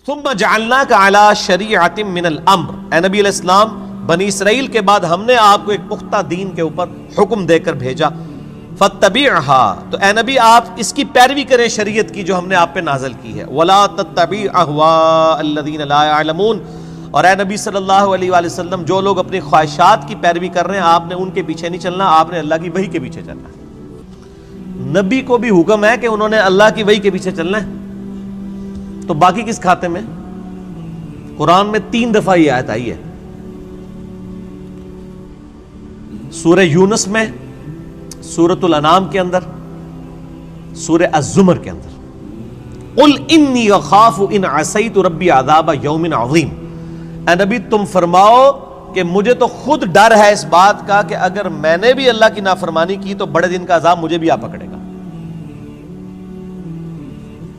ثم جعلناک علی شریعۃ من الامر، اے نبی علیہ السلام بنی اسرائیل کے بعد ہم نے آپ کو ایک پختہ دین کے اوپر حکم دے کر بھیجا، فاتبعها، تو اے نبی آپ اس کی پیروی کریں شریعت کی جو ہم نے آپ پہ نازل کی ہے، ولا تتبع اهواء الذین لا يعلمون، اور اے نبی صلی اللہ علیہ وآلہ وسلم جو لوگ اپنی خواہشات کی پیروی کر رہے ہیں آپ نے ان کے پیچھے نہیں چلنا، آپ نے اللہ کی وحی کے پیچھے چلنا ہے۔ نبی کو بھی حکم ہے کہ انہوں نے اللہ کی وحی کے پیچھے چلنا ہے، تو باقی کس کھاتے میں؟ قرآن میں 3 دفعہ یہ آیت آئی ہے، سورہ یونس میں، سورۃ الانعام کے اندر، سورہ الزمر کے اندر۔ قل انی اخاف ان عصیت ربی عذاب یوم عظیم، اے نبی تم فرماؤ کہ مجھے تو خود ڈر ہے اس بات کا کہ اگر میں نے بھی اللہ کی نافرمانی کی تو بڑے دن کا عذاب مجھے بھی آ پکڑے گا۔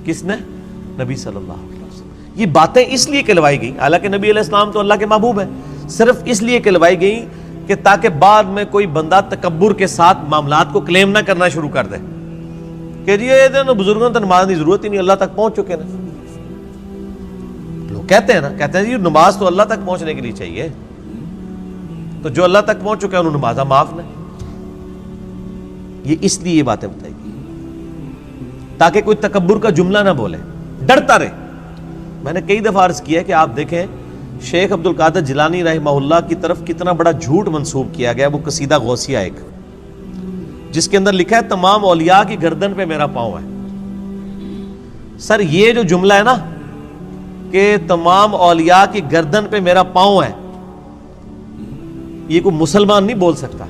کس نے؟ نبی صلی اللہ علیہ وسلم۔ یہ باتیں اس لیے کہلوائی گئی، حالانکہ نبی علیہ السلام تو اللہ کے محبوب ہیں، صرف اس لیے کہلوائی گئی کہ تاکہ بعد میں کوئی بندہ تکبر کے ساتھ معاملات کو کلیم نہ کرنا شروع کر دے کہ جی یہ بزرگوں تو نماز کی ضرورت ہی نہیں، اللہ تک پہنچ چکے نا۔ لوگ کہتے ہیں جی نماز تو اللہ تک پہنچنے کے لیے چاہیے، تو جو اللہ تک پہنچ چکے ہیں انہوں نمازہ معاف نہیں۔ یہ اس لیے یہ باتیں بتائی گئی تاکہ کوئی تکبر کا جملہ نہ بولے، ڈرتا رہے۔ میں نے کئی دفعہ عرض کیا کہ آپ دیکھیں شیخ عبد القادر جیلانی رحمہ اللہ کی طرف کتنا بڑا جھوٹ منسوب کیا گیا، وہ قصیدہ غوثیہ ایک، جس کے اندر لکھا ہے تمام اولیاء کی گردن پہ میرا پاؤں ہے۔ سر یہ جو جملہ ہے نا کہ تمام اولیاء کی گردن پہ میرا پاؤں ہے، یہ کوئی مسلمان نہیں بول سکتا،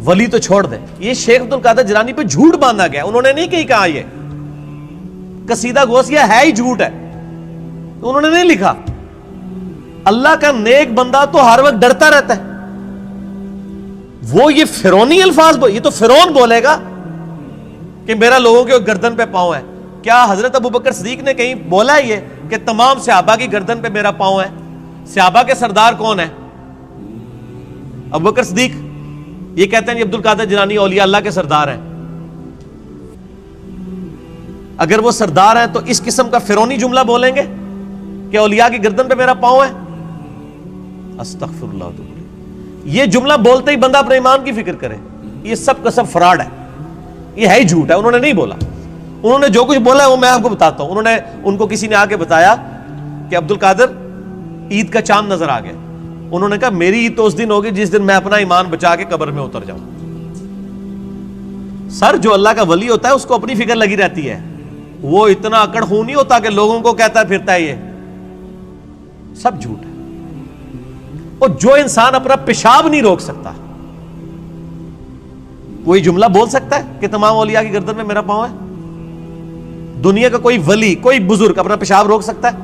ولی تو چھوڑ دیں، یہ شیخ عبد القادر جیلانی پہ جھوٹ باندھا گیا، انہوں نے نہیں کہا یہ قصیدہ غوثیہ ہے ہی جھوٹ ہے، انہوں نے نہیں لکھا۔ اللہ کا نیک بندہ تو ہر وقت ڈرتا رہتا ہے، وہ یہ فرعونی الفاظ یہ تو فرعون بولے گا کہ میرا لوگوں کے گردن پہ پاؤں ہے۔ کیا حضرت ابوبکر صدیق نے کہیں بولا ہے یہ کہ تمام صحابہ کی گردن پہ میرا پاؤں ہے؟ صحابہ کے سردار کون ہے؟ ابوبکر صدیق۔ یہ کہتے ہیں کہ عبد القادر جیلانی اولیاء اللہ کے سردار ہیں۔ اگر وہ سردار ہیں تو اس قسم کا فرعونی جملہ بولیں گے کہ اولیاء کی گردن پہ میرا پاؤں ہے؟ استغفر اللہ۔ یہ جملہ بولتے ہی بندہ اپنے ایمان کی فکر کرے، یہ سب کا سب فراڈ ہے، یہ ہے ہی جھوٹ ہے، انہوں نے نہیں بولا۔ انہوں نے جو کچھ بولا ہے وہ میں آپ کو بتاتا ہوں۔ ان کو کسی نے آ کے بتایا کہ عبد القادر عید کا چاند نظر آ گیا، انہوں نے کہا میری عید تو اس دن ہوگی جس دن میں اپنا ایمان بچا کے قبر میں اتر جاؤں۔ سر جو اللہ کا ولی ہوتا ہے اس کو اپنی فکر لگی رہتی ہے، وہ اتنا اکڑ خون نہیں ہوتا کہ لوگوں کو کہتا پھرتا ہے، یہ سب جھوٹ ہے۔ اور جو انسان اپنا پیشاب نہیں روک سکتا کوئی جملہ بول سکتا ہے کہ تمام اولیاء کی گردن میں میرا پاؤں ہے؟ دنیا کا کوئی ولی، کوئی بزرگ اپنا پیشاب روک سکتا ہے؟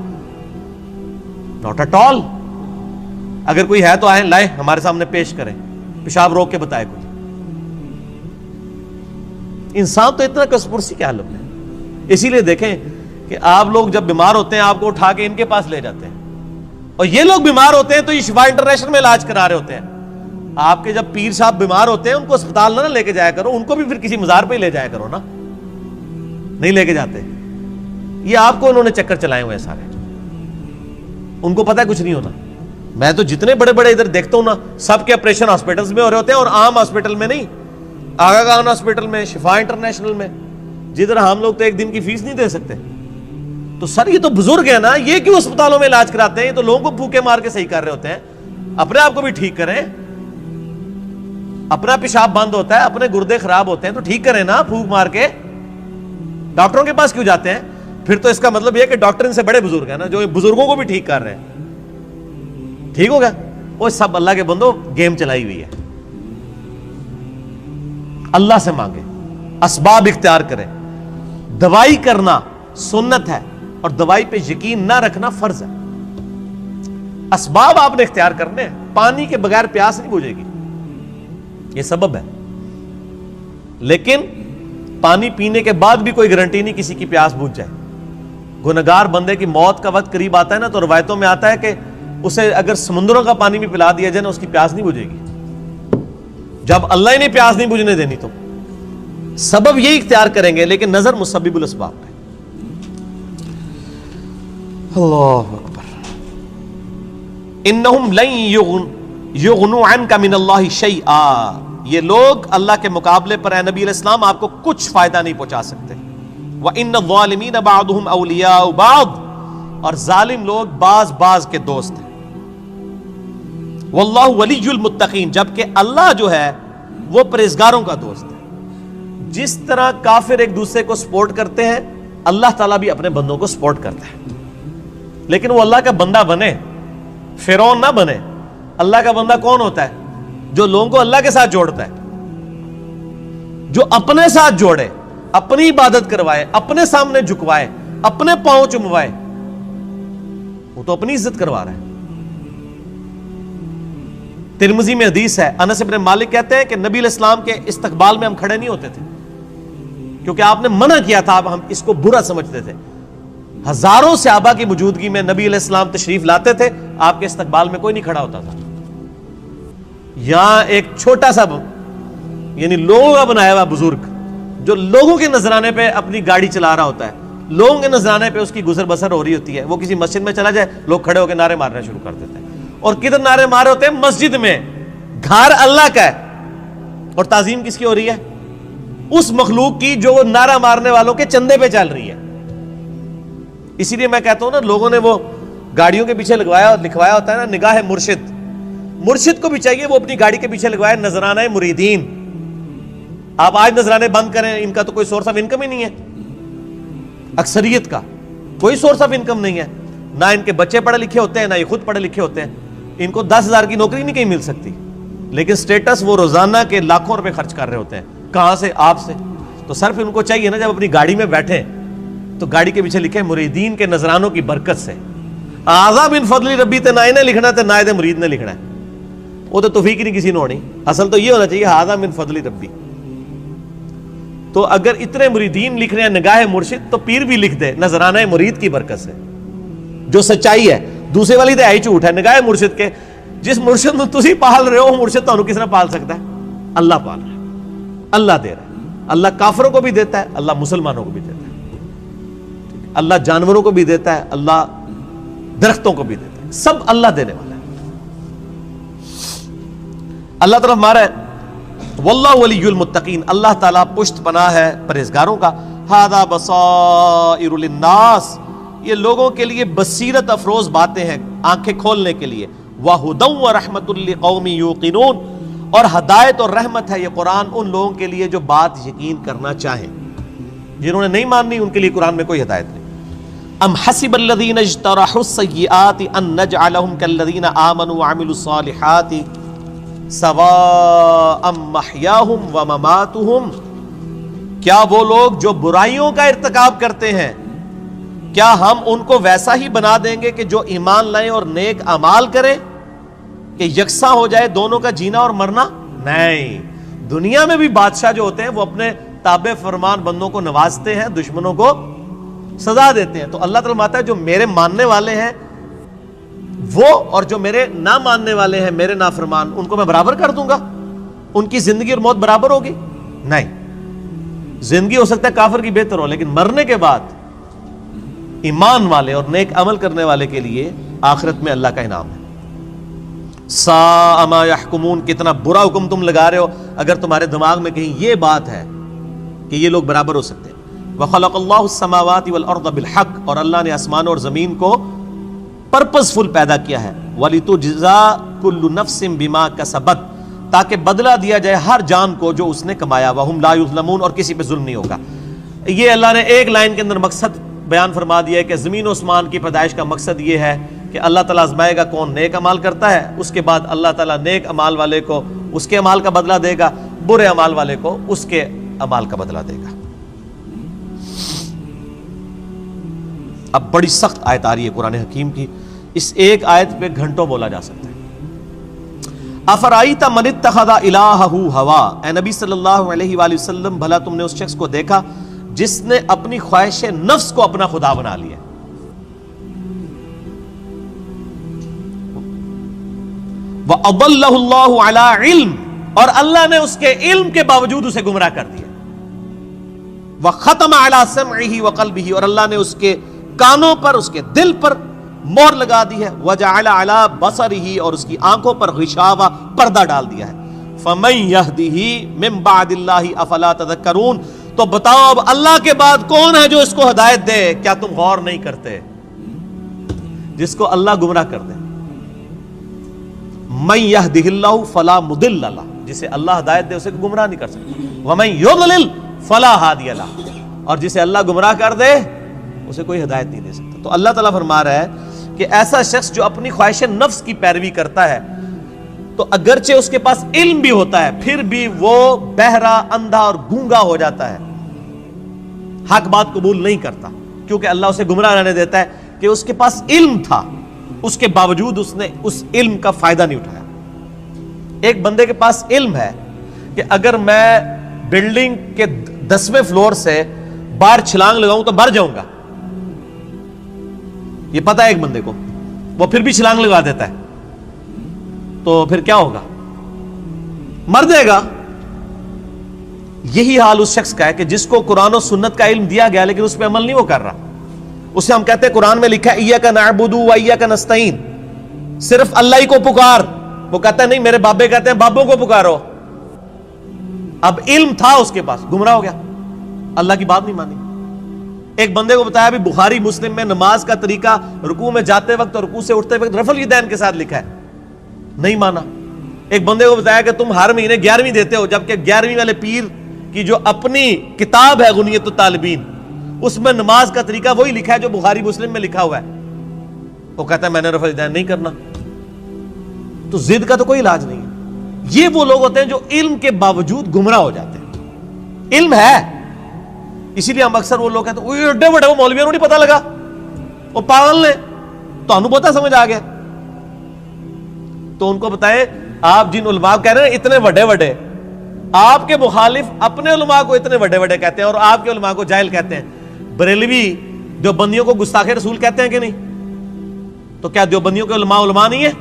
Not at all. اگر کوئی ہے تو آئیں، لائیں ہمارے سامنے پیش کریں، پیشاب روک کے بتائے کوئی۔ انسان تو اتنا کسپرسی کے حالت میں۔ اسی لیے دیکھیں کہ آپ لوگ جب بیمار ہوتے ہیں آپ کو اٹھا کے ان کے پاس لے جاتے ہیں، اور یہ لوگ بیمار ہوتے ہیں تو یہ شفا انٹرنیشنل میں علاج کرا رہے ہوتے ہیں۔ آپ کے جب پیر صاحب بیمار ہوتے ہیں ان کو اسپتال نہ لے کے جایا کرو، ان کو بھی پھر کسی مزار پہ ہی لے جایا کرو نا، نہیں لے کے جاتے۔ یہ آپ کو انہوں نے چکر چلائے ہوئے سارے، ان کو پتہ ہے کچھ نہیں ہونا۔ میں تو جتنے بڑے بڑے ادھر دیکھتا ہوں نا، سب کے آپریشن ہاسپٹلز میں ہو رہے ہوتے ہیں، اور عام ہاسپٹل میں نہیں، آغا خان ہاسپٹل میں، شفا انٹرنیشنل میں، جدھر ہم لوگ تو ایک دن کی فیس نہیں دے سکتے۔ تو سر یہ تو بزرگ ہیں نا، یہ کیوں اسپتالوں میں علاج کراتے ہیں؟ یہ تو لوگوں کو پھوکے مار کے صحیح کر رہے ہوتے ہیں۔ اپنے آپ کو بھی ٹھیک کریں، اپنا پیشاب بند ہوتا ہے، اپنے گردے خراب ہوتے ہیں تو ٹھیک کریں نا، پھوک مار کے۔ ڈاکٹروں کے پاس کیوں جاتے ہیں؟ پھر تو اس کا مطلب یہ ہے کہ ڈاکٹر ان سے بڑے بزرگ ہیں نا، جو بزرگوں کو بھی ٹھیک کر رہے ہیں۔ ٹھیک ہوگا؟ وہ سب اللہ کے بندوں گیم چلائی ہوئی ہے۔ اللہ سے مانگے، اسباب اختیار کریں۔ دوائی کرنا سنت ہے اور دوائی پہ یقین نہ رکھنا فرض ہے۔ اسباب آپ نے اختیار کرنے ہیں۔ پانی کے بغیر پیاس نہیں بجھے گی، یہ سبب ہے، لیکن پانی پینے کے بعد بھی کوئی گارنٹی نہیں کسی کی پیاس بجھ جائے۔ گنہگار بندے کی موت کا وقت قریب آتا ہے نا، تو روایتوں میں آتا ہے کہ اسے اگر سمندروں کا پانی بھی پلا دیا جائے نا، اس کی پیاس نہیں بجھے گی، جب اللہ ہی نے پیاس نہیں بجھنے دینی۔ تو سبب یہی اختیار کریں گے، لیکن نظر مسبب الاسباب پہ۔ اللہ اکبر. انہم لن یغنوا عنک من اللہ شیئا، یہ لوگ اللہ کے مقابلے پر اے نبی علیہ السلام آپ کو کچھ فائدہ نہیں پہنچا سکتے. وَإِنَّ الظَّالِمِينَ بَعْضُهُمْ أَوْلِيَاءُ بَعْضٍ، اور ظالم لوگ بعض کے دوست ہیں. وَاللَّهُ وَلِيُّ الْمُتَّقِينَ، جبکہ اللہ جو ہے وہ پرہیزگاروں کا دوست ہے. جس طرح کافر ایک دوسرے کو سپورٹ کرتے ہیں، اللہ تعالیٰ بھی اپنے بندوں کو سپورٹ کرتا ہے. لیکن وہ اللہ کا بندہ بنے، فرعون نہ بنے. اللہ کا بندہ کون ہوتا ہے؟ جو لوگوں کو اللہ کے ساتھ جوڑتا ہے، جو اپنے ساتھ جوڑے، اپنی عبادت کروائے، اپنے سامنے جھکوائے، اپنے پاؤں چموائے. وہ تو اپنی عزت کروا رہا ہے. ترمذی میں حدیث ہے، انس بن مالک کہتے ہیں کہ نبی علیہ السلام کے استقبال میں ہم کھڑے نہیں ہوتے تھے، کیونکہ آپ نے منع کیا تھا. ہم اس کو برا سمجھتے تھے. ہزاروں صحابہ کی موجودگی میں نبی علیہ السلام تشریف لاتے تھے، آپ کے استقبال میں کوئی نہیں کھڑا ہوتا تھا. یہاں ایک چھوٹا سا یعنی لوگوں کا بنایا ہوا بزرگ جو لوگوں کے نذرانے پہ اپنی گاڑی چلا رہا ہوتا ہے، لوگوں کے نذرانے پہ اس کی گزر بسر ہو رہی ہوتی ہے، وہ کسی مسجد میں چلا جائے، لوگ کھڑے ہو کے نعرے مارنا شروع کر دیتے ہیں. اور کدھر نعرے مارے ہوتے ہیں؟ مسجد میں. گھر اللہ کا ہے اور تعظیم کس کی ہو رہی ہے؟ اس مخلوق کی جو وہ نعرہ مارنے والوں کے چندے پہ چل رہی ہے. اسی لیے میں کہتا ہوں نا، لوگوں نے وہ گاڑیوں کے پیچھے لکھوایا ہوتا ہے نا، نگاہ مرشد. مرشد کو بھی چاہیے وہ اپنی گاڑی کے پیچھے لگوائے نذرانہ مریدین. آپ آج نذرانے بند کریں، ان کا تو کوئی سورس آف انکم ہی نہیں ہے. اکثریت کا کوئی سورس آف انکم نہیں ہے. نہ ان کے بچے پڑھے لکھے ہوتے ہیں، نہ یہ خود پڑھے لکھے ہوتے ہیں. ان کو 10,000 کی نوکری نہیں کہیں مل سکتی، لیکن سٹیٹس وہ روزانہ کے لاکھوں روپے خرچ کر رہے ہوتے ہیں. کہاں سے؟ آپ سے. تو صرف ان کو چاہیے نا، جب اپنی گاڑی میں بیٹھیں تو گاڑی کے پیچھے لکھے مریدین کے نذرانوں کی برکت سے. آزا بن فضل ربی تے نہ انہیں لکھنا تے نہ مرید نے لکھنا ہے. وہ تو توفیق نہیں کسی نے ہونی. اصل تو یہ ہونا چاہیے آزا بن فضل ربی. تو اگر اتنے مریدین لکھ رہے ہیں نگاہ مرشد، تو پیر بھی لکھ دے نذرانہ مرید کی برکت سے، جو سچائی ہے. دوسرے والی تو ہے ہی جھوٹ ہے. نگاہ مرشد کے جس مرشد میں تسی پال رہے ہو، وہ مرشد تو کس نے پال سکتا ہے؟ اللہ پال رہا ہے، اللہ دے رہا ہے. اللہ کافروں کو بھی دیتا ہے، اللہ مسلمانوں کو بھی دیتا ہے. اللہ جانوروں کو بھی دیتا ہے، اللہ درختوں کو بھی دیتا ہے. سب اللہ دینے والا ہے. اللہ طرف مارا ہے واللہ ولی المتقین، اللہ تعالیٰ پشت پناہ ہے پرہیزگاروں کا. ھذا بصائر للناس، یہ لوگوں کے لیے بصیرت افروز باتیں ہیں، آنکھیں کھولنے کے لیے. وہدی ورحمۃ لقوم یوقنون، اور ہدایت اور رحمت ہے یہ قرآن ان لوگوں کے لیے جو بات یقین کرنا چاہیں. جنہوں نے نہیں ماننی ان کے لیے قرآن میں کوئی ہدایت نہیں. ام حسب الذین اجترحوا السیئات ان نجعلهم کالذین آمنوا وعملوا الصالحات سواء محیاہم ومماتہم، کیا وہ لوگ جو برائیوں کا ارتکاب کرتے ہیں، کیا ہم ان کو ویسا ہی بنا دیں گے کہ جو ایمان لائیں اور نیک اعمال کریں، کہ یکساں ہو جائے دونوں کا جینا اور مرنا؟ نہیں. دنیا میں بھی بادشاہ جو ہوتے ہیں وہ اپنے تابع فرمان بندوں کو نوازتے ہیں، دشمنوں کو سزا دیتے ہیں. تو اللہ تعالیٰ فرماتا ہے جو میرے ماننے والے ہیں وہ اور جو میرے نہ ماننے والے ہیں، میرے نافرمان، ان کو میں برابر کر دوں گا؟ ان کی زندگی اور موت برابر ہوگی؟ نہیں. زندگی ہو سکتا ہے کافر کی بہتر ہو، لیکن مرنے کے بعد ایمان والے اور نیک عمل کرنے والے کے لیے آخرت میں اللہ کا انعام ہے. ساء ما یحکمون، کتنا برا حکم تم لگا رہے ہو اگر تمہارے دماغ میں کہیں یہ بات ہے کہ یہ لوگ برابر ہو سکتے ہیں. وخلق اللہ السماوات والارض بالحق، اور اللہ نے آسمان اور زمین کو پرپز فل پیدا کیا ہے. وَلِتُجْزَى كُلُّ نَفْسٍ بِمَا كَسَبَتْ، تاکہ بدلہ دیا جائے ہر جان کو جو اس نے کمایا. وَهُمْ لَا يُظْلَمُونَ، اور کسی پہ ظلم نہیں ہوگا. یہ اللہ نے ایک لائن کے اندر مقصد بیان فرما دیا ہے کہ زمین و آسمان کی پیدائش کا مقصد یہ ہے کہ اللہ تعالیٰ آزمائے گا کون نیک عمال کرتا ہے، اس کے بعد اللہ تعالیٰ نیک عمال والے کو اس کے عمال کا بدلہ دے گا، برے عمال والے کو اس کے عمال کا بدلہ دے گا. اب بڑی سخت آیت آ رہی ہے قرآن حکیم کی، اس ایک آیت پہ گھنٹوں بولا جا سکتا ہے. افرائیت من اتخذ الہہ ہوا، اے نبی صلی اللہ علیہ وآلہ وسلم بھلا تم نے اس شخص کو دیکھا جس نے اپنی خواہش نفس کو اپنا خدا بنا لیا. وَأَضَلَّهُ اللَّهُ عَلَىٰ عِلْمٍ، اور اللہ نے اس کے علم کے باوجود اسے گمراہ کر دیا. وَخَتَمَ عَلَىٰ سَمْعِهِ وَقَلْبِهِ، اور اللہ نے اس کے کانوں پر، اس کے دل پر مہر لگا دی ہے، وجعل علی بصرہ، اور اس کی آنکھوں پر غشاوہ، پردہ ڈال دیا ہے۔ فمن یہدہ من بعد اللہ افلا تذکرون، تو بتاؤ اب اللہ کے بعد کون ہے جو اس کو ہدایت دے؟ کیا تم غور نہیں کرتے؟ جس کو اللہ گمراہ کر دے، من یہدہ اللہ فلا مضل لہ، جسے اللہ ہدایت دے اسے گمراہ نہیں کر سکتا، ومن یضلل فلا ہادی لہ، اور جسے اللہ گمراہ کر دے اسے کوئی ہدایت نہیں دے سکتا۔ تو اللہ تعالیٰ فرما رہا ہے کہ ایسا شخص جو اپنی خواہش نفس کی پیروی کرتا ہے، تو اگرچہ اس کے پاس علم بھی ہوتا ہے پھر بھی وہ بہرا، اندھا اور گونگا ہو جاتا ہے، حق بات قبول نہیں کرتا، کیونکہ اللہ اسے گمراہ رہنے دیتا ہے کہ اس کے پاس علم تھا، اس کے باوجود اس نے اس علم کا فائدہ نہیں اٹھایا۔ ایک بندے کے پاس علم ہے کہ اگر میں بلڈنگ کے 10ویں فلور سے باہر چھلانگ لگاؤں تو مر جاؤں گا، یہ پتہ ہے ایک بندے کو، وہ پھر بھی چھلانگ لگا دیتا ہے، تو پھر کیا ہوگا؟ مر جائے گا۔ یہی حال اس شخص کا ہے کہ جس کو قرآن و سنت کا علم دیا گیا لیکن اس پہ عمل نہیں وہ کر رہا۔ اسے ہم کہتے ہیں قرآن میں لکھا ہے ایاک نعبد و ایاک نستعین، صرف اللہ ہی کو پکار، وہ کہتا ہے نہیں میرے بابے کہتے ہیں بابوں کو پکارو۔ اب علم تھا اس کے پاس، گمراہ ہو گیا، اللہ کی بات نہیں مانی۔ ایک بندے کو بتایا بھی بخاری مسلم میں نماز کا طریقہ رکوع میں جاتے وقت اور رکوع سے اٹھتے وقت رفع الیدین کے ساتھ لکھا ہے، نہیں مانا۔ ایک بندے کو بتایا کہ تم ہر مہینے 11ویں دیتے ہو، جبکہ 11ویں والے پیر کی جو اپنی کتاب ہے غنیت الطالبین، اس میں نماز کا طریقہ وہی لکھا ہے جو بخاری مسلم میں لکھا ہوا ہے، وہ کہتا ہے میں نے رفع الیدین نہیں کرنا۔ تو ضد کا تو کوئی علاج نہیں ہے۔ یہ وہ لوگ ہوتے ہیں جو علم کے باوجود گمراہ ہو جاتے ہیں۔ علم ہے، اسی لیے ہم اکثر وہ لوگ کہتے ہیں وہ ایڈے بڑے وہ مولویوں کو نہیں پتہ لگا، وہ پاگل نے، تو انہوں پتہ سمجھ آ گیا۔ تو ان کو بتائیں آپ جن علماء کہہ رہے ہیں اتنے بڑے بڑے، آپ کے مخالف اپنے علماء کو اتنے بڑے بڑے کہتے ہیں اور آپ کے علماء کو جاہل کہتے ہیں۔ بریلوی دیوبندیوں کو گستاخ رسول کہتے ہیں کہ نہیں؟ تو کیا دیوبندیوں کے علماء علماء نہیں ہیں؟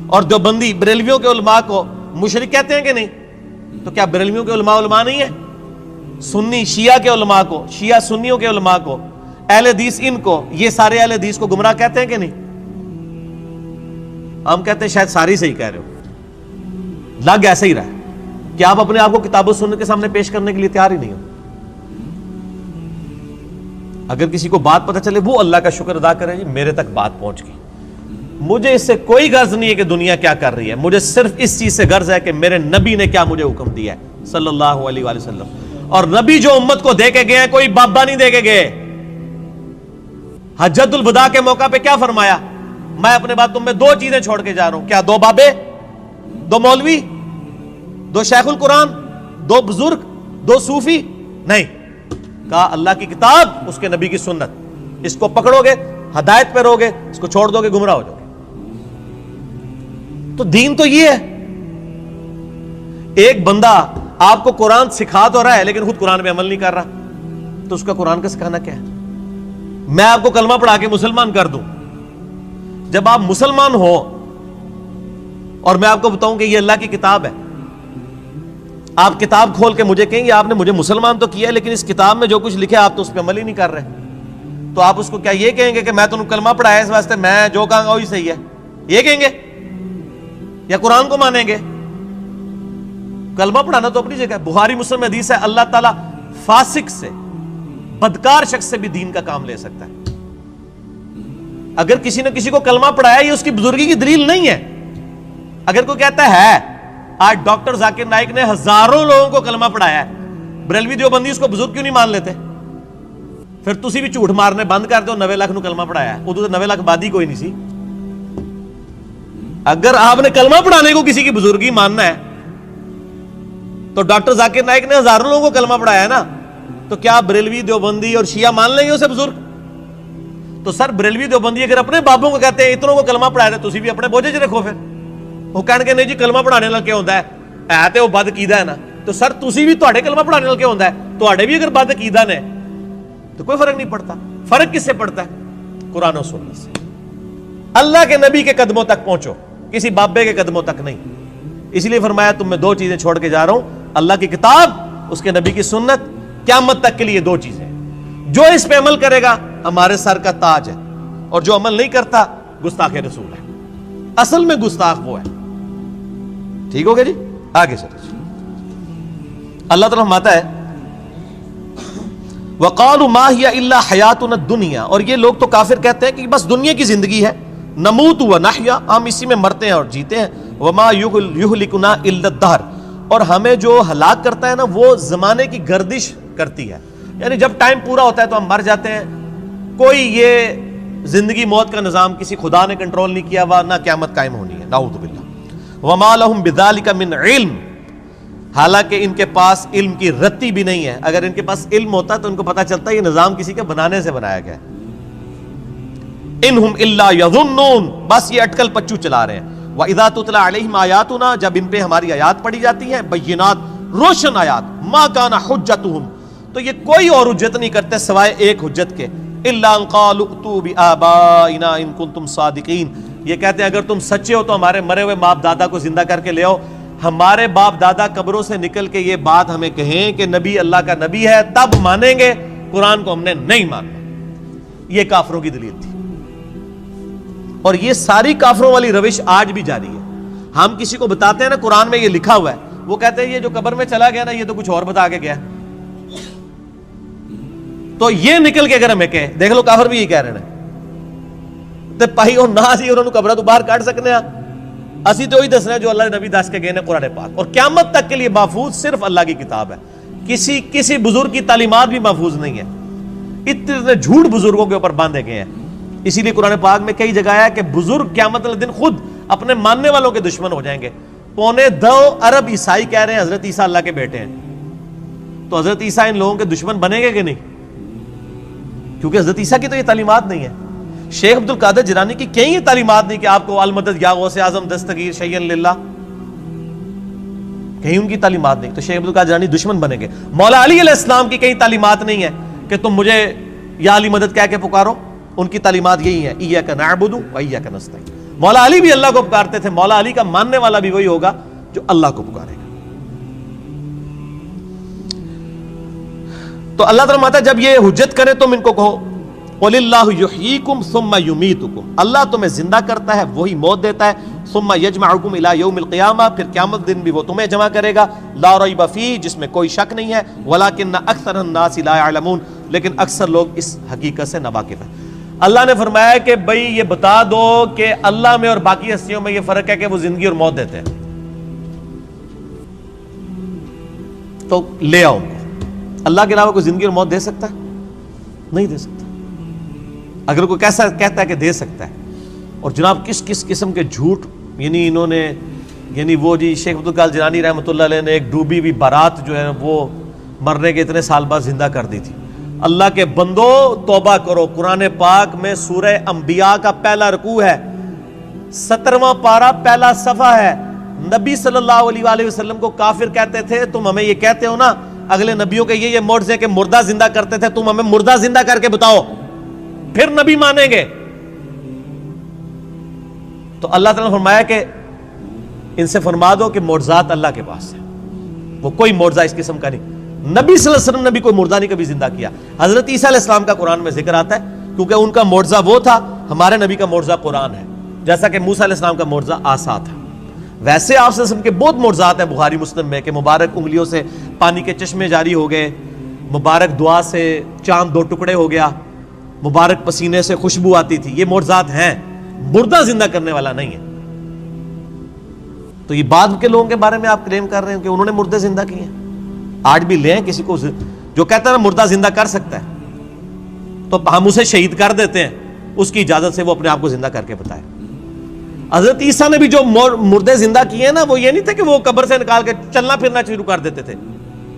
اور دیوبندی بریلویوں کے علماء کو مشرک کہتے ہیں کہ نہیں؟ تو کیا بریلویوں کے علماء علماء نہیں ہیں؟ سنی شیعہ کے علماء کو، شیعہ سنیوں کے علماء کو، اہل حدیث ان کو، یہ سارے اہل حدیث کو گمراہ کہتے ہیں کہ نہیں؟ ہم کہتے ہیں شاید ساری صحیح کہہ رہے ہو، لگ ایسے ہی رہا ہے کہ آپ اپنے آپ کو کتاب و سنت کے سامنے پیش کرنے کے لیے تیار ہی نہیں ہو۔ اگر کسی کو بات پتہ چلے وہ اللہ کا شکر ادا کرے، جی میرے تک بات پہنچ گئی، مجھے اس سے کوئی غرض نہیں ہے کہ دنیا کیا کر رہی ہے، مجھے صرف اس چیز سے غرض ہے کہ میرے نبی نے کیا مجھے حکم دیا ہے صلی اللہ علیہ وآلہ وسلم۔ اور نبی جو امت کو دے کے گئے ہیں کوئی بابا نہیں دے کے گئے۔ حجۃ الوداع کے موقع پہ کیا فرمایا؟ میں اپنے بعد تم میں 2 چیزیں چھوڑ کے جا رہا ہوں، کیا 2 بابے، 2 مولوی، 2 شیخ القرآن، 2 بزرگ، 2 صوفی؟ نہیں، کہا اللہ کی کتاب، اس کے نبی کی سنت، اس کو پکڑو گے ہدایت پہ رہو گے، اس کو چھوڑ دو گے گمراہ ہو جاؤ گے۔ تو دین تو یہ ہے۔ ایک بندہ آپ کو قرآن سکھا تو رہا ہے لیکن خود قرآن پہ عمل نہیں کر رہا، تو اس کا قرآن کا سکھانا کیا ہے؟ میں آپ کو کلمہ پڑھا کے مسلمان کر دوں، جب آپ مسلمان ہو اور میں آپ کو بتاؤں کہ یہ اللہ کی کتاب ہے، آپ کتاب کھول کے مجھے کہیں گے آپ نے مجھے مسلمان تو کیا ہے لیکن اس کتاب میں جو کچھ لکھا ہے آپ تو اس پہ عمل ہی نہیں کر رہے، تو آپ اس کو کیا یہ کہیں گے کہ میں تمہیں کلمہ پڑھایا اس واسطے میں جو کہوں گا وہی صحیح ہے، یہ کہیں گے یا قرآن کو مانیں گے؟ کلمہ پڑھانا تو اپنی جگہ ہے، بخاری مسلم میں حدیث ہے اللہ تعالیٰ فاسق سے، بدکار شخص سے بھی دین کا کام لے سکتا ہے۔ اگر کسی نے کسی کو کلمہ پڑھایا یہ اس کی بزرگی کی دلیل نہیں ہے۔ اگر کوئی کہتا ہے آج ڈاکٹر ذاکر نائک نے ہزاروں لوگوں کو کلمہ پڑھایا ہے، بریلوی دیوبندی اس کو بزرگ کیوں نہیں مان لیتے؟ پھر تسی بھی جھوٹ مارنے بند کر دو، 90 لاکھ نو کلمہ پڑھایا ہے، ادو تو 90 لاکھ بادی کوئی نہیں سی۔ اگر آپ نے کلمہ پڑھانے کو کسی کی بزرگی ماننا ہے تو ڈاکٹر ذاکر نائک نے ہزاروں لوگوں کو کلمہ پڑھایا ہے نا، تو کیا بریلوی دیوبندی اور شیعہ مان لیں گے اسے بزرگ؟ تو سر بریلوی دیوبندی اگر اپنے بابوں کو کہتے ہیں اتنوں کو کلمہ پڑھایا تو تسی بھی اپنے بوجھے چ رکھو، پھر وہ کہنے کے نہیں جی کلمہ پڑھانے نال کیا ہوتا ہے تے وہ بد عقیدہ ہے نا، تو سر تسی بھی تواڈے کلمہ پڑھانے نال کیا ہوتا ہے، تواڈے بھی اگر بد عقیدہ نے تو کوئی فرق نہیں پڑتا۔ فرق کس سے پڑتا ہے؟ قرآن و سنت سے۔ اللہ کے نبی کے قدموں تک پہنچو، کسی بابے کے قدموں تک نہیں۔ اس لیے فرمایا تم میں 2 چیزیں چھوڑ کے جا رہا ہوں، اللہ کی کتاب، اس کے نبی کی سنت، قیامت تک کے لیے 2 چیزیں، جو اس پہ عمل کرے گا ہمارے سر کا تاج ہے، اور جو عمل نہیں کرتا گستاخ رسول ہے. اصل میں گستاخ وہ ہے. ٹھیک ہو گیا جی؟ آگے چلیں. اللہ تعالیٰ فرماتا ہے وَقَالُوا مَا هِيَ إِلَّا حَيَاتُنَا الدُّنْيَا، اور یہ لوگ تو کافر کہتے ہیں کہ بس دنیا کی زندگی ہے، نموت وَنَحْيَا، ہم اسی میں مرتے ہیں اور جیتے ہیں، وَمَا يُهْلِكُنَا إِلَّا الدَّهْرُ، اور ہمیں جو ہلاک کرتا ہے نا وہ زمانے کی گردش کرتی ہے، یعنی جب ٹائم پورا ہوتا ہے تو ہم مر جاتے ہیں. کوئی یہ زندگی موت کا نظام کسی خدا نے کنٹرول نہیں کیا ہوا، نہ قیامت قائم ہونی ہے، نعوذ باللہ. وَمَا لَهُم بِذَلِكَ مِنْ عِلْمٍ، حالانکہ ان کے پاس علم کی رتی بھی نہیں ہے. اگر ان کے پاس علم ہوتا تو ان کو پتا چلتا ہے یہ نظام کسی کے بنانے سے بنایا گیا ہے. انہم الا یظنون، بس یہ اٹکل پچو چلا رہے ہیں. وَإِذَا تُتْلَى عَلَيْهِمْ آیاتنا، جب ان پہ ہماری آیات پڑھی جاتی ہیں، بینات، روشن آیات، ما کان حجتہم، تو یہ کوئی اور حجت نہیں کرتے سوائے ایک حجت کے، الا ان قالوا ائتوا بآبائنا ان کنتم صادقین، یہ کہتے ہیں اگر تم سچے ہو تو ہمارے مرے ہوئے باپ دادا کو زندہ کر کے لے آؤ. ہمارے باپ دادا قبروں سے نکل کے یہ بات ہمیں کہیں کہ نبی اللہ کا نبی ہے تب مانیں گے، قرآن کو ہم نے نہیں ماننا. یہ کافروں کی دلیل تھی، اور یہ ساری کافروں والی روش آج بھی جاری ہے. ہم کسی کو بتاتے ہیں نا قرآن میں یہ لکھا ہوا ہے، وہ کہتے ہیں یہ جو قبر میں چلا گیا نا یہ تو کچھ اور بتا کے گیا. تو یہ نکل کے اگر ہمیں کہے، دیکھ لو کافر بھی یہ کہہ رہے ہیں تے پائی اور نہ سی انہوں نے قبرہ تو باہر کاٹ سکنے ہیں، اسی تو وہی دسنا جو اللہ نے نبی دس کے گئے نے قرآن پاک، اور قیامت تک کے لیے محفوظ صرف اللہ کی کتاب ہے. کسی بزرگ کی تعلیمات بھی محفوظ نہیں ہے. اتنے جھوٹ بزرگوں کے اوپر باندھے گئے ہیں. اسی لیے قرآن پاک میں کئی جگہ ہے کہ بزرگ قیامت والے دن خود اپنے ماننے والوں کے دشمن ہو جائیں گے. 2.25 ارب عیسائی کہہ رہے ہیں حضرت عیسیٰ اللہ کے بیٹے ہیں، تو حضرت عیسیٰ ان لوگوں کے دشمن بنیں گے کہ نہیں؟ کیونکہ حضرت عیسیٰ کی تو یہ تعلیمات نہیں ہے. شیخ عبد القادر جیلانی کی کہیں یہ تعلیمات نہیں کہ آپ کو المدد یا غوث اعظم دستگیر شیئا للہ، کہیں ان کی تعلیمات نہیں. تو شیخ عبد القادر جیلانی دشمن بنیں گے. مولا علی علیہ السلام کی کہیں تعلیمات نہیں ہے کہ تم مجھے یا علی مدد کہہ کے پکارو. ان کی تعلیمات یہی ہے ایاک نعبد و ایاک نستعین. مولا علی بھی اللہ کو پکارتے تھے، مولا علی کا ماننے والا بھی وہی ہوگا جو اللہ کو پکارے گا. تو اللہ تعالیٰ فرماتا ہے جب یہ حجت کرے تم ان کو کہو قل اللہ یحییکم ثم یمیتکم، اللہ تمہیں زندہ کرتا ہے وہی موت دیتا ہے، ثم یجمعکم الی یوم القیامہ، پھر قیامت دن بھی وہ تمہیں جمع کرے گا، لا ریب فیہ، جس میں کوئی شک نہیں ہے، ولکن اکثر الناس لا یعلمون، لیکن اکثر لوگ اس حقیقت سے ناواقف ہیں. اللہ نے فرمایا کہ بھئی یہ بتا دو کہ اللہ میں اور باقی ہستیوں میں یہ فرق ہے کہ وہ زندگی اور موت دیتے ہیں، تو لے آؤ ان کو. اللہ کے علاوہ کوئی زندگی اور موت دے سکتا ہے؟ نہیں دے سکتا. اگر کوئی کیسا کہتا ہے کہ دے سکتا ہے، اور جناب کس کس قسم کے جھوٹ، یعنی انہوں نے، یعنی وہ جی شیخ عبد القادر جیلانی رحمۃ اللہ علیہ نے ایک ڈوبی ہوئی بارات جو ہے وہ مرنے کے اتنے سال بعد زندہ کر دی تھی. اللہ کے بندو توبہ کرو. قرآن پاک میں سورہ انبیاء کا پہلا رکوع ہے، 17واں پارہ پہلا صفحہ ہے. نبی صلی اللہ علیہ وآلہ وسلم کو کافر کہتے تھے تم ہمیں یہ کہتے ہو نا اگلے نبیوں کے یہ معجزے کہ مردہ زندہ کرتے تھے، تم ہمیں مردہ زندہ کر کے بتاؤ پھر نبی مانیں گے. تو اللہ تعالیٰ نے فرمایا کہ ان سے فرما دو کہ معجزات اللہ کے پاس ہے، وہ کوئی معجزہ اس قسم کا نہیں. نبی صلی اللہ علیہ وسلم نے بھی کوئی مردہ نہیں کبھی زندہ کیا. حضرت عیسیٰ علیہ السلام کا قرآن میں ذکر آتا ہے کیونکہ ان کا معجزہ وہ تھا، ہمارے نبی کا معجزہ قرآن ہے، جیسا کہ موسیٰ علیہ السلام کا معجزہ عصا تھا. ویسے آپ صلی اللہ علیہ وسلم کے بہت معجزات ہیں بخاری مسلم میں کہ مبارک انگلیوں سے پانی کے چشمے جاری ہو گئے، مبارک دعا سے چاند 2 ٹکڑے ہو گیا، مبارک پسینے سے خوشبو آتی تھی. یہ معجزات ہیں، مردہ زندہ کرنے والا نہیں ہے. تو یہ بعد کے لوگوں کے بارے میں آپ کلیم کر رہے ہیں کہ انہوں نے مردے زندہ کیے ہیں. آج بھی لیں کسی کو جو کہتا ہے نا مردہ زندہ کر سکتا ہے تو ہم اسے شہید کر دیتے ہیں، اس کی اجازت سے وہ اپنے آپ کو زندہ کر کے بتائے. حضرت عیسیٰ نے بھی جو مردے زندہ کیے ہیں نا وہ یہ نہیں تھے کہ وہ قبر سے نکال کے چلنا پھرنا شروع کر دیتے تھے.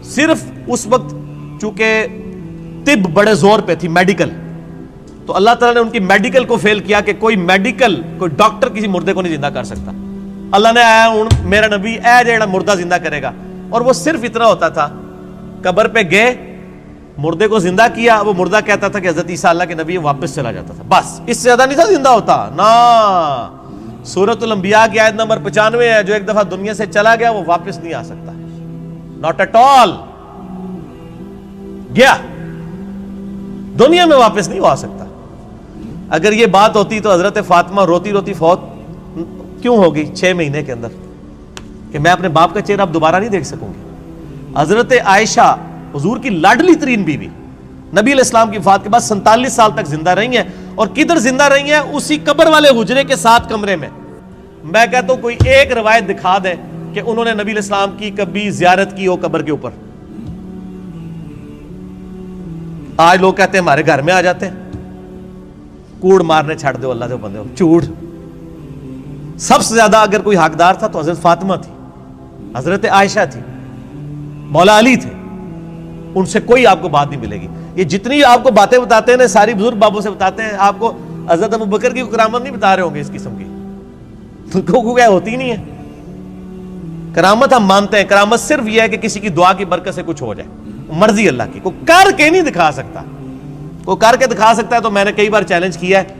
صرف اس وقت چونکہ طب بڑے زور پہ تھی، میڈیکل، تو اللہ تعالیٰ نے ان کی میڈیکل کو فیل کیا کہ کوئی ڈاکٹر کسی مردے کو نہیں زندہ کر سکتا. اللہ نے آیا ہوں میرا نبی اے جڑا مردہ زندہ کرے گا، اور وہ صرف اتنا ہوتا تھا قبر پہ گئے مردے کو زندہ کیا، وہ مردہ کہتا تھا کہ حضرت عیسیٰ اللہ کے نبی، واپس چلا جاتا تھا، بس اس سے زیادہ نہیں تھا زندہ ہوتا نا. سورۃ الانبیاء کی آیت نمبر 95 ہے، جو ایک دفعہ دنیا سے چلا گیا وہ واپس نہیں آ سکتا، ناٹ ایٹ آل. گیا دنیا میں واپس نہیں ہو آ سکتا. اگر یہ بات ہوتی تو حضرت فاطمہ روتی روتی فوت کیوں ہوگی 6 مہینے کے اندر کہ میں اپنے باپ کا چہرہ اب دوبارہ نہیں دیکھ سکوں گی. حضرت عائشہ حضور کی لاڈلی ترین بیوی نبی علیہ السلام کی وفات کے بعد 47 سال تک زندہ رہی ہیں, اور کدھر زندہ رہی ہیں؟ اسی قبر والے حجرے کے ساتھ کمرے میں. میں کہتا ہوں کوئی ایک روایت دکھا دے کہ انہوں نے نبی علیہ السلام کی کبھی زیارت کی ہو قبر کے اوپر. آج لوگ کہتے ہیں ہمارے گھر میں آ جاتے ہیں, کوڑ مارنے چھڑ دو اللہ دے بندے ہو, چوڑ. سب سے زیادہ اگر کوئی حقدار تھا تو حضرت فاطمہ تھی, حضرت عائشہ تھی, مولا علی تھے. ان سے کوئی آپ کو بات نہیں ملے گی. یہ جتنی آپ کو باتیں بتاتے ہیں ساری بزرگ بابوں سے بتاتے ہیں, آپ کو حضرت ابوبکر کی کرامت نہیں بتا رہے ہوں گے اس قسم کی, کیا ہوتی نہیں ہے. کرامت ہم مانتے ہیں, کرامت صرف یہ ہے کہ کسی کی دعا کی برکت سے کچھ ہو جائے, مرضی اللہ کی. کوئی کر کے نہیں دکھا سکتا. کوئی کر کے دکھا سکتا ہے تو میں نے کئی بار چیلنج کیا ہے,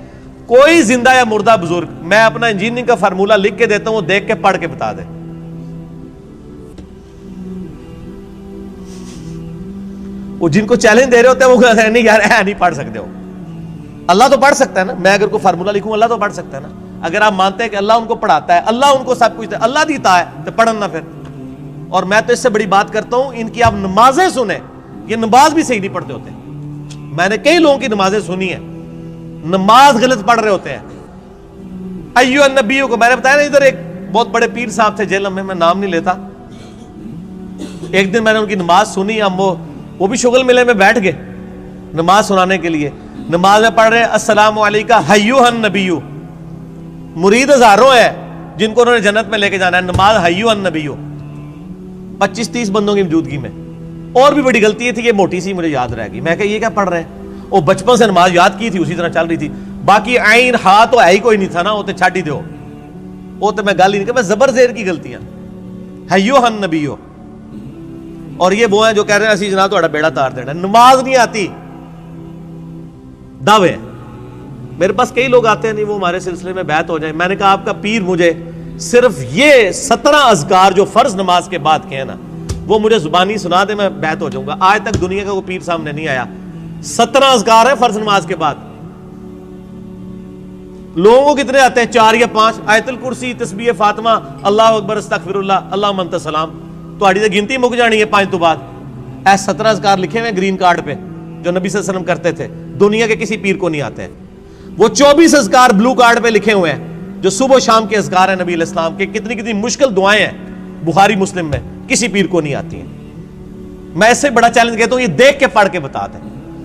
کوئی زندہ یا مردہ بزرگ, میں اپنا انجینئرنگ کا فارمولہ لکھ کے دیتا ہوں, وہ دیکھ کے پڑھ کے بتا دے. وہ جن کو چیلنج دے رہے ہوتے ہیں وہ کہتے ہیں نہیں یار نہیں پڑھ سکتے ہو. اللہ تو پڑھ سکتا ہے نا, میں اگر کوئی فارمولہ لکھوں اللہ تو پڑھ سکتا ہے نا. اگر آپ مانتے ہیں کہ اللہ ان کو پڑھاتا ہے, اللہ ان کو سب کچھ اللہ دیتا ہے, تو پڑھن نہ پھر. اور میں تو اس سے بڑی بات کرتا ہوں, ان کی آپ نمازیں سنیں, یہ نماز بھی صحیح نہیں پڑھتے ہوتے. میں نے کئی لوگوں کی نمازیں سنی ہیں, نماز غلط پڑھ رہے ہوتے ہیں. ایو النبیوں کو میں نے بتایا نا, ادھر ایک بہت بڑے پیر صاحب تھے جیل میں نام نہیں لیتا. ایک دن میں نے ان کی نماز سنی, ہم وہ بھی شغل ملے میں بیٹھ گئے نماز سنانے کے لیے. نماز میں پڑھ رہے ہیں السلام علیکہ ایھا النبی. مرید ہزاروں ہے جن کو انہوں نے جنت میں لے کے جانا ہے, نماز ایھا النبی 25-30 بندوں کی موجودگی میں. اور بھی بڑی غلطی تھی, یہ موٹی سی مجھے یاد رہ گئی. میں کہ یہ کیا پڑھ رہے ہیں؟ وہ بچپن سے نماز یاد کی تھی, اسی طرح چل رہی تھی. باقی عین ہا تو ہے ہی کوئی نہیں تھا نا, وہ تو چھڈ ہی دو, وہ تو میں گل ہی نہیں کہ میں زبر زیر کی غلطیاں. ایھا النبی. اور یہ وہ ہیں جو کہہ رہے ہیں اسی جناب تہاڈا بیڑا تار دینا. نماز نہیں آتی, دعوے. میرے پاس کئی لوگ آتے ہیں نہیں وہ ہمارے سلسلے میں بیعت ہو جائیں. میں نے کہا آپ کا پیر مجھے صرف یہ 17 اذکار جو فرض نماز کے بعد کے ہیں نا, وہ مجھے زبانی سنا دے, میں بیعت ہو جاؤں گا. آج تک دنیا کا کوئی پیر سامنے نہیں آیا. 17 اذکار ہیں فرض نماز کے بعد. لوگوں کو کتنے آتے ہیں؟ 4 یا 5. آیت الکرسی, تسبیح فاطمہ, اللہ اکبر, استغفر اللہ, اللہم انت السلام. تو آڑی گنتی مک جانی ہے 5 تو بعد. ایسے 17 اذکار لکھے ہوئے گرین کارڈ پہ جو نبی صلی اللہ علیہ وسلم کرتے تھے, دنیا کے کسی پیر کو نہیں آتے ہیں. وہ 24 اذکار بلو کارڈ پہ لکھے ہوئے ہیں جو صبح و شام کے اذکار ہیں نبی علیہ السلام کے. کتنی مشکل دعائیں ہیں بخاری مسلم میں, کسی پیر کو نہیں آتی ہیں. میں اس سے بڑا چیلنج کہتا ہوں, یہ دیکھ کے پڑھ کے بتا دیں.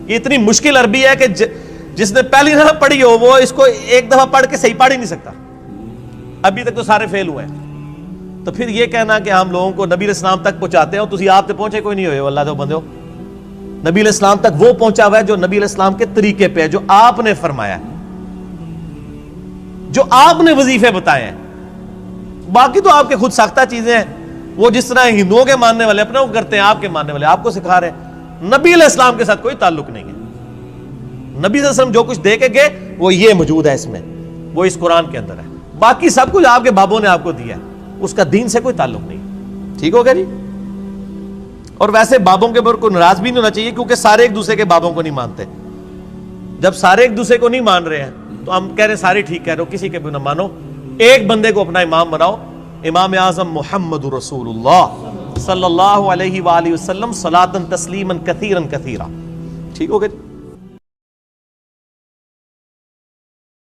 یہ اتنی مشکل عربی ہے کہ جس نے پہلی دفعہ پڑھی ہو وہ اس کو ایک دفعہ پڑھ کے صحیح پڑھ ہی نہیں سکتا. ابھی تک تو سارے فیل ہوئے ہیں. تو پھر یہ کہنا کہ ہم لوگوں کو نبی علیہ السلام تک پہنچاتے ہیں, تسی آپ تے پہنچے کوئی نہیں ہوئے اللہ دے بندے ہو. نبی علیہ السلام تک وہ پہنچا ہوا ہے جو نبی علیہ السلام کے طریقے پہ ہے, جو آپ نے فرمایا ہے, جو آپ نے وظیفے بتائے ہیں. باقی تو آپ کے خود ساختہ چیزیں ہیں, وہ جس طرح ہندوؤں کے ماننے والے اپنا وہ کرتے ہیں, آپ کے ماننے والے آپ کو سکھا رہے ہیں. نبی علیہ السلام کے ساتھ کوئی تعلق نہیں ہے. نبی صلی اللہ علیہ وسلم جو کچھ دے کے گئے وہ یہ موجود ہے اس میں, وہ اس قرآن کے اندر ہے. باقی سب کچھ آپ کے بابوں نے آپ کو دیا ہے, اس کا دین سے کوئی تعلق نہیں. ٹھیک ہو گیا جی. اور ویسے بابوں کے اوپر کوئی ناراض بھی نہیں ہونا چاہیے, کیونکہ سارے ایک دوسرے کے بابوں کو نہیں مانتے. جب سارے ایک دوسرے کو نہیں مان رہے ہیں تو ہم کہہ رہے ہیں سارے ٹھیک کہہ رہے ہو, کسی کے بھی نہ مانو, ایک بندے کو اپنا امام بناؤ. امام اعظم محمد رسول اللہ صلی اللہ علیہ وآلہ وسلم صلاۃ تسلیما کثیرا کثیرا. ٹھیک ہو گیا.